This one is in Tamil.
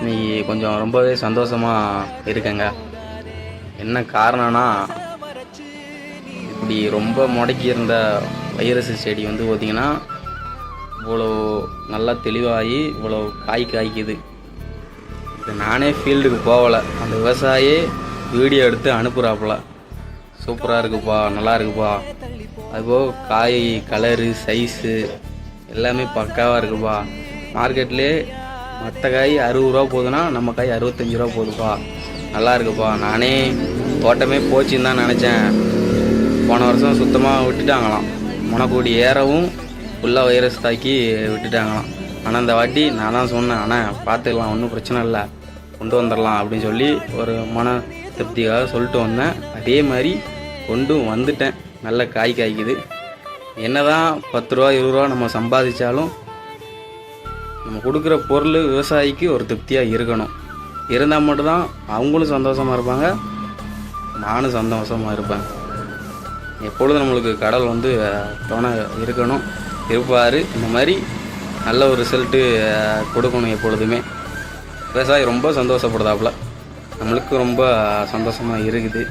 இன்னைக்கு கொஞ்சம் ரொம்பவே சந்தோஷமாக இருக்கேங்க. என்ன காரணம்னா, இப்படி ரொம்ப முடக்கி இருந்த வைரஸ் செடி வந்து பார்த்திங்கன்னா இவ்வளோ நல்லா தெளிவாகி இவ்வளோ காய் காய்க்குது. இது நானே ஃபீல்டுக்கு போகலை, அந்த விவசாயி வீடியோ எடுத்து அனுப்புகிறாப்புல. சூப்பராக இருக்குப்பா, நல்லா இருக்குப்பா, அதுபோக காய் கலரு சைஸு எல்லாமே பக்காவாக இருக்குப்பா. மார்க்கெட்லேயே மற்ற காய் 60 ரூபா போகுதுன்னா நம்ம காய் 65 ரூபா போகுதுப்பா, நல்லா இருக்குப்பா. நானே தோட்டமே போச்சுன்னு தான் நினச்சேன். போன வருஷம் சுத்தமாக விட்டுட்டாங்களாம், முனக்கூடி ஏறவும் ஃபுல்லாக வைரஸ் தாக்கி விட்டுட்டாங்களாம். ஆனால் இந்த வாட்டி நான் தான் சொன்னேன், ஆனால் பார்த்துக்கலாம், ஒன்றும் பிரச்சனை இல்லை, கொண்டு வந்துடலாம் அப்படின்னு சொல்லி ஒரு மன திருப்திக்காக சொல்லிட்டு வந்தேன். அதே மாதிரி கொண்டு வந்துட்டேன். நல்ல காய் காய்க்குது. என்ன தான் 10 ரூபா 20 ரூபா நம்ம சம்பாதிச்சாலும் நம்ம கொடுக்குற பொருள் விவசாயிக்கு ஒரு திருப்தியாக இருக்கணும். இருந்தால் மட்டும்தான் அவங்களும் சந்தோஷமாக இருப்பாங்க, நானும் சந்தோஷமாக இருப்பேன். எப்பொழுதும் நம்மளுக்கு கடவுள் வந்து துணை இருக்கணும், இருப்பார். இந்த மாதிரி நல்ல ஒரு ரிசல்ட்டு கொடுக்கணும் எப்பொழுதுமே. விவசாயி ரொம்ப சந்தோஷப்படுதாப்புல, நம்மளுக்கு ரொம்ப சந்தோஷமாக இருக்குது.